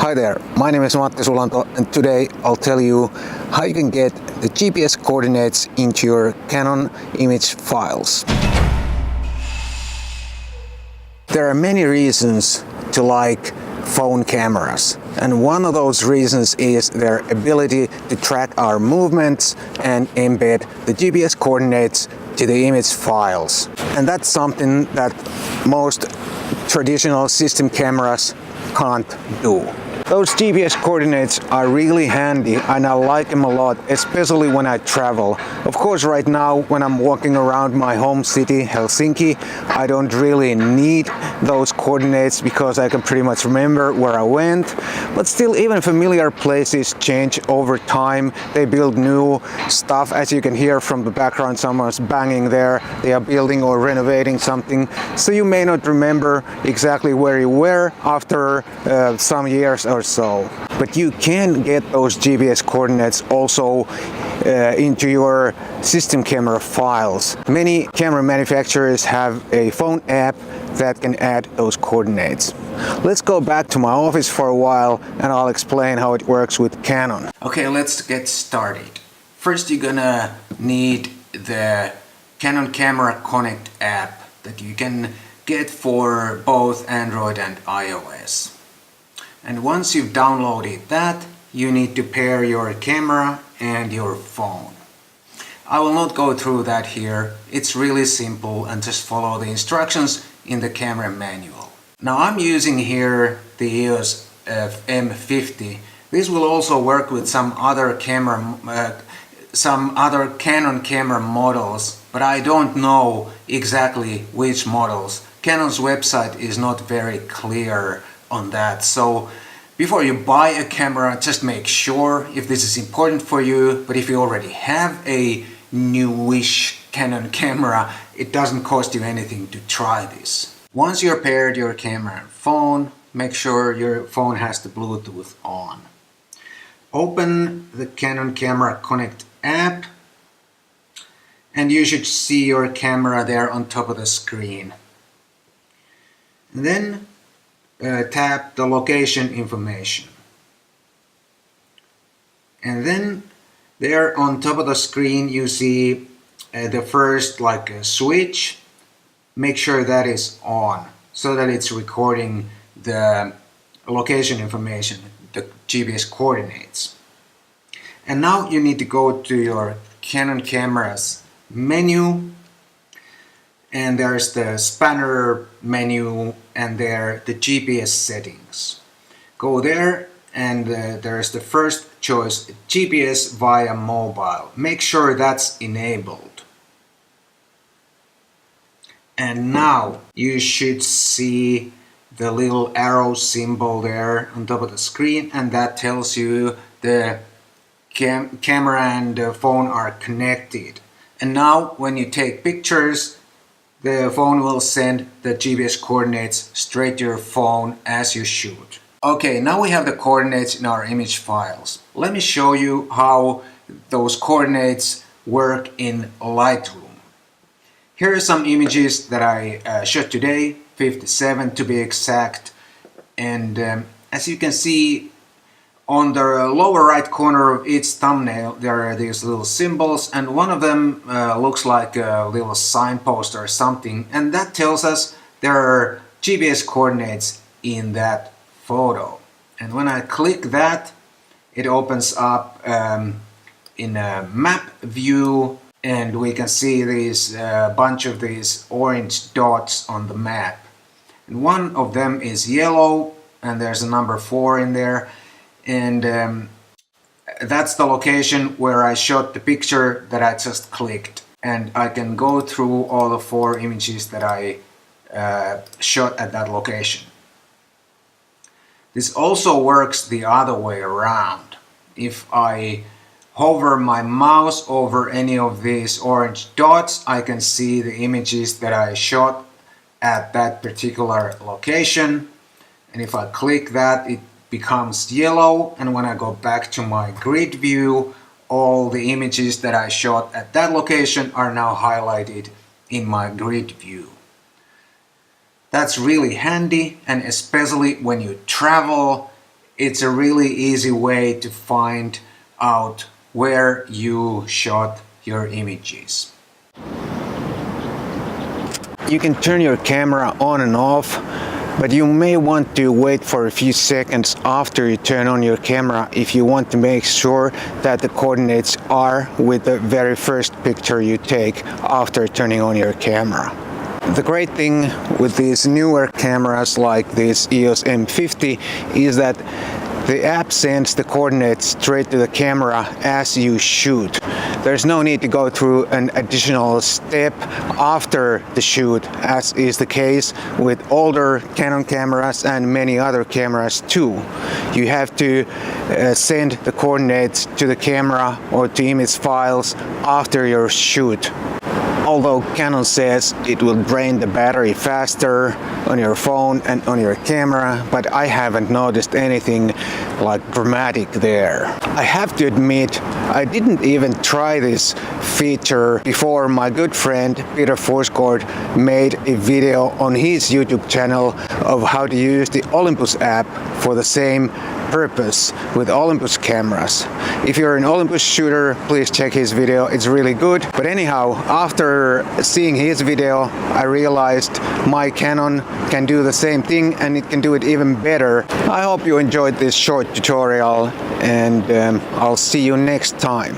Hi there, my name is Matti Sulanto and today I'll tell you how you can get the GPS coordinates into your Canon image files. There are many reasons to like phone cameras, and one of those reasons is their ability to track our movements and embed the GPS coordinates to the image files. And that's something that most traditional system cameras can't do. Those GPS coordinates are really handy and I like them a lot, especially when I travel. Of course, right now when I'm walking around my home city, Helsinki, I don't really need those coordinates because I can pretty much remember where I went. But still, even familiar places change over time. They build new stuff. As you can hear from the background, someone's banging there. They are building or renovating something. So you may not remember exactly where you were after some years or so. But you can get those GPS coordinates also into your system camera files. Many camera manufacturers have a phone app that can add those coordinates. Let's go back to my office for a while and I'll explain how it works with Canon. Okay, let's get started. First, you're gonna need the Canon Camera Connect app that you can get for both Android and iOS. And once you've downloaded that, you need to pair your camera and your phone. I will not go through that here. It's really simple and just follow the instructions in the camera manual. Now I'm using here the EOS M50. This will also work with some other Canon camera models, but I don't know exactly which models. Canon's website is not very clear on that. So before you buy a camera, just make sure if this is important for you. But if you already have a newish Canon camera, it doesn't cost you anything to try this. Once you're paired your camera and phone, make sure your phone has the Bluetooth on. Open the Canon Camera Connect app and you should see your camera there on top of the screen. And then tap the location information. And then there on top of the screen you see the first switch. Make sure that is on so that it's recording the location information, the GPS coordinates. And now you need to go to your Canon cameras menu, and there's the spanner menu and there the GPS settings. Go there and there's the first choice, GPS via mobile. Make sure that's enabled. And now you should see the little arrow symbol there on top of the screen, and that tells you the camera and the phone are connected. And now when you take pictures, the phone will send the GPS coordinates straight to your phone as you shoot. Okay, now we have the coordinates in our image files. Let me show you how those coordinates work in Lightroom. Here are some images that I shot today, 57 to be exact. And as you can see, on the lower right corner of each thumbnail there are these little symbols, and one of them looks like a little signpost or something, and that tells us there are GPS coordinates in that photo. And when I click that, it opens up in a map view, and we can see these bunch of these orange dots on the map. And one of them is yellow, and there's a number 4 in there. And that's the location where I shot the picture that I just clicked. And I can go through all the 4 images that I shot at that location. This also works the other way around. If I hover my mouse over any of these orange dots, I can see the images that I shot at that particular location. And if I click that, it becomes yellow, and when I go back to my grid view, all the images that I shot at that location are now highlighted in my grid view. That's really handy, and especially when you travel, It's a really easy way to find out where you shot your images. You can turn your camera on and off, but you may want to wait for a few seconds after you turn on your camera if you want to make sure that the coordinates are with the very first picture you take after turning on your camera. The great thing with these newer cameras like this EOS M50 is that the app sends the coordinates straight to the camera as you shoot. There's no need to go through an additional step after the shoot, as is the case with older Canon cameras and many other cameras too. You have to send the coordinates to the camera or to image files after your shoot. Although Canon says it will drain the battery faster on your phone and on your camera, but I haven't noticed anything like dramatic there. I have to admit, I didn't even try this feature before my good friend Peter Forsgård made a video on his YouTube channel of how to use the Olympus app for the same purpose with Olympus cameras. If you're an Olympus shooter, please check his video, it's really good. But anyhow, after seeing his video, I realized my Canon can do the same thing and it can do it even better. I hope you enjoyed this short tutorial and I'll see you next time.